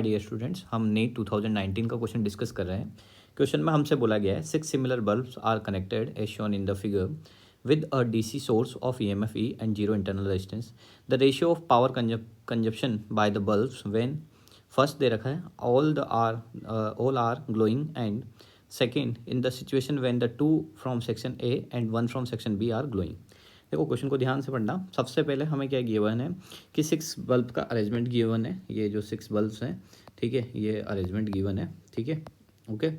Dear students, हम NEET 2019 का question discuss कर रहे हैं। क्वेश्चन में हमसे बोला गया है 6 similar bulbs are connected as shown in the figure with a DC source of EMF E and zero internal resistance. The ratio of power consumption by the bulbs when first दे रखा है all are glowing and second in the situation when the two from section A and one from section B are glowing. देखो क्वेश्चन को ध्यान से पढ़ना। सबसे पहले हमें क्या गिवन है कि 6 बल्ब का अरेंजमेंट गिवन है। ये जो 6 बल्ब्स हैं, ठीक है, ये अरेंजमेंट गिवन है, ठीक है, ओके,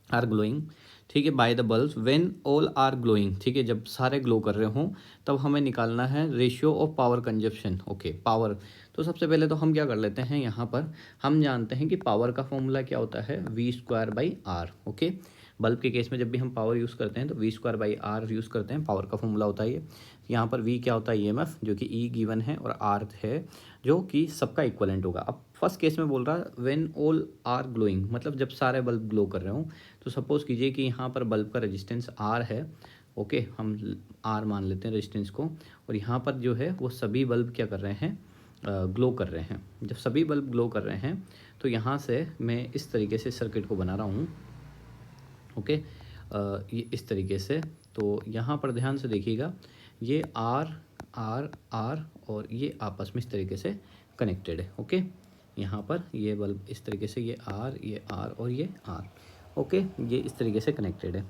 आर ग्लोइंग, ठीक है, by the bulb when all are glowing, ठीक है, जब सारे ग्लो कर रहे हों तब हमें निकालना है ratio of power consumption. Okay, power, तो सबसे पहले तो हम क्या कर लेते हैं, यहाँ पर हम जानते हैं कि पावर का फॉर्मूला क्या होता है, V²/R। ओके, बल्ब के केस में जब भी हम पावर यूज़ करते हैं तो V²/R यूज़ करते हैं, पावर का फॉर्मूला होता है ये। यहाँ पर V क्या होता है, EMF, जो कि E गिवन है, और R है जो कि सबका इक्वलेंट होगा। अब फर्स्ट केस में बोल रहा है व्हेन ऑल आर ग्लोइंग, मतलब जब सारे बल्ब ग्लो कर रहे हों। तो सपोज़ कीजिए कि यहाँ पर बल्ब का रेजिस्टेंस R है, ओके, हम R मान लेते हैं रेजिस्टेंस को, और यहाँ पर जो है वो सभी बल्ब क्या कर रहे हैं, ग्लो कर रहे हैं। जब सभी बल्ब ग्लो कर रहे हैं तो यहाँ से मैं इस तरीके से सर्किट को बना रहा हूँ, ओके, ये इस तरीके से। तो यहाँ पर ध्यान से देखिएगा, ये आर आर आर और ये आपस में इस तरीके से कनेक्टेड है, ओके। यहाँ पर ये बल्ब इस तरीके से, ये आर और ये आर, ओके, ये इस तरीके से कनेक्टेड है।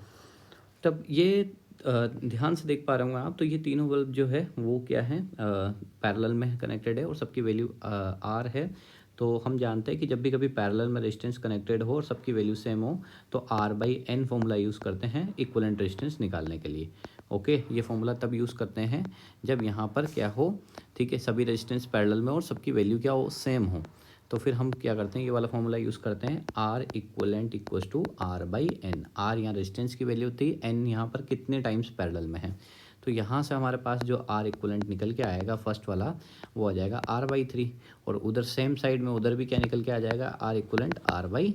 तब ये ध्यान से देख पा रहे होंगे आप, तो ये तीनों बल्ब जो है वो क्या है, पैरेलल में कनेक्टेड है और सबकी वैल्यू आर है। तो हम जानते हैं कि जब भी कभी पैरेलल में रेजिस्टेंस कनेक्टेड हो और सबकी वैल्यू सेम हो तो R/N फॉर्मूला यूज़ करते हैं इक्विवेलेंट रेजिस्टेंस निकालने के लिए। ओके, ये फॉर्मूला तब यूज़ करते हैं जब यहाँ पर क्या हो, ठीक है, सभी रेजिस्टेंस पैरेलल में और सबकी वैल्यू क्या हो, सेम हो। तो फिर हम क्या करते हैं, ये वाला फॉर्मूला यूज़ करते हैं, R equivalent equals to R/N। R यहाँ रेजिस्टेंस की वैल्यू थी, N यहाँ पर कितने टाइम्स पैरेलल में है। तो यहाँ से हमारे पास जो R इक्वलेंट निकल के आएगा फर्स्ट वाला, वो आ जाएगा R/3, और उधर सेम साइड में उधर भी क्या निकल के आ जाएगा, R इक्वलेंट R/3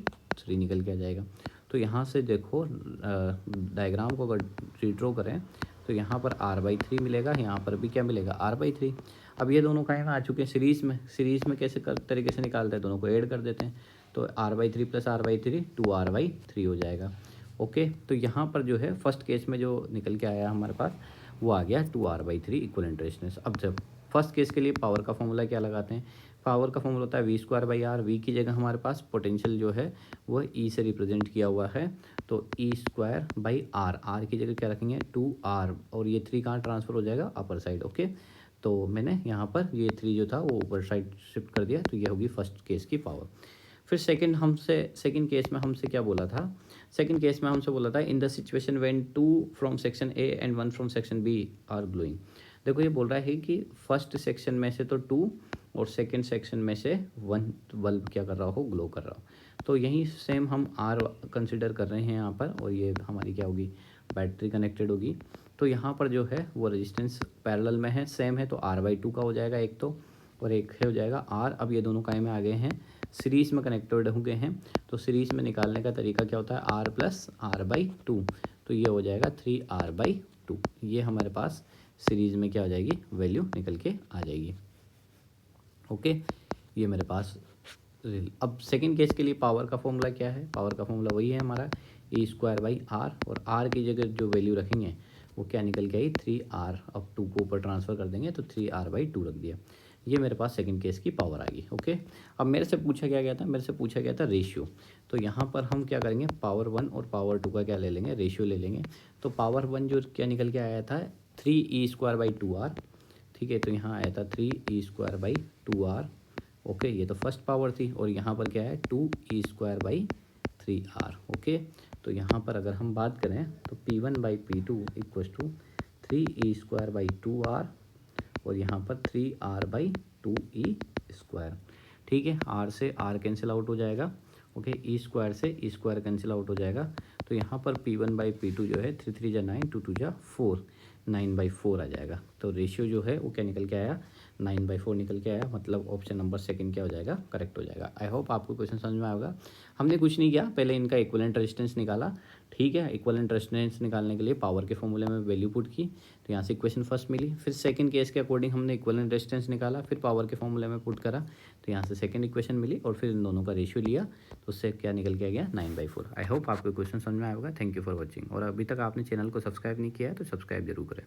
निकल के आ जाएगा। तो यहाँ से देखो डायग्राम को अगर रीड्रॉ करें तो यहाँ पर R/3 मिलेगा, यहाँ पर भी क्या मिलेगा, R/3। अब ये दोनों कहीं में आ चुके हैं सीरीज़ में कैसे तरीके से निकालते हैं, दोनों को ऐड कर देते हैं। तो R/3 + R/3 2R/3 हो जाएगा, ओके। तो यहाँ पर जो है फर्स्ट केस में जो निकल के आया हमारे पास वो आ गया 2R/3 इक्विवेलेंट रेजिस्टेंस। अब जब फर्स्ट केस के लिए पावर का फॉर्मूला क्या लगाते हैं, पावर का फॉर्मूला होता है V²/R। V की जगह हमारे पास पोटेंशियल जो है वो E से रिप्रेजेंट किया हुआ है, तो E²/R। R की जगह क्या रखेंगे, 2R, और ये 3 कहाँ ट्रांसफ़र हो जाएगा, अपर साइड, ओके। तो मैंने यहाँ पर ये 3 जो था वो ऊपर साइड शिफ्ट कर दिया, तो ये होगी फर्स्ट केस की पावर। फिर सेकंड केस में हमसे क्या बोला था, सेकंड केस में हमसे बोला था in the situation when 2 from section A and 1 from section B are glowing. देखो ये बोल रहा है कि फर्स्ट सेक्शन में से तो 2 और सेकंड सेक्शन में से 1 बल्ब क्या कर रहा हो, ग्लो कर रहा हो। तो यही सेम हम आर कंसिडर कर रहे हैं यहाँ पर, और ये हमारी क्या होगी, बैटरी कनेक्टेड होगी। तो यहाँ पर जो है वो रेजिस्टेंस पैरेलल में है, सेम है, तो R/2 का हो जाएगा एक तो, और एक हो जाएगा R। अब ये दोनों काय में आ गए हैं, सीरीज़ में कनेक्टेड हो गए हैं। तो सीरीज़ में निकालने का तरीका क्या होता है, R + R/2, तो ये हो जाएगा 3R/2। ये हमारे पास सीरीज़ में क्या हो जाएगी, वैल्यू निकल के आ जाएगी, ओके। ये मेरे पास अब सेकंड केस के लिए पावर का फॉर्मूला क्या है, पावर का फॉर्मूला वही है हमारा E²/R, और R की जगह जो वैल्यू रखेंगे वो क्या निकल के आई, 3R। अब 2 को ऊपर ट्रांसफ़र कर देंगे तो 3R/2 रख दिया। ये मेरे पास सेकंड केस की पावर आ गई, ओके। अब मेरे से पूछा गया था, मेरे से पूछा गया था रेशियो। तो यहाँ पर हम क्या करेंगे, पावर 1 और पावर 2 का क्या ले लेंगे, रेशियो ले लेंगे। तो पावर 1 जो क्या निकल के आया था, 3E²/2R, ठीक है। तो यहाँ आया था 3E²/2R, ओके, ये तो फर्स्ट पावर थी, और यहाँ पर क्या है, 2E²/3R, ओके। तो यहाँ पर अगर हम बात करें तो P1/P2 इक्वल्स टू 3E²/2R, और यहाँ पर 3R/2E², ठीक है। R से R कैंसिल आउट हो जाएगा, ओके, E² से E² कैंसिल आउट हो जाएगा। तो यहाँ पर P1/P2 जो है 3 3 जा 9, 2 2 जा 4, 9/4 आ जाएगा। तो रेशियो जो है वो क्या निकल के आया, 9/4 निकल के आया, मतलब ऑप्शन नंबर सेकंड क्या हो जाएगा, करेक्ट हो जाएगा। आई होप आपको क्वेश्चन समझ में आएगा। हमने कुछ नहीं किया, पहले इनका इक्विवेलेंट रेजिस्टेंस निकाला, ठीक है। इक्विवेलेंट रेजिस्टेंस निकालने के लिए पावर के फॉर्मूले में वैल्यू पुट की, तो यहाँ से इक्वेशन फर्स्ट मिली। फिर सेकंड केस के अकॉर्डिंग हमने इक्विवेलेंट रेजिस्टेंस निकाला, फिर पावर के फॉर्मूले में पुट करा, तो यहाँ से सेकंड इक्वेशन मिली, और फिर इन दोनों का रेशियो लिया, तो उससे क्या निकल के आ गया, 9/4। आई होप आपको क्वेश्चन समझ में आएगा। Thank you for watching. और अभी तक आपने चैनल को सब्सक्राइब नहीं किया है तो सब्सक्राइब जरूर करें।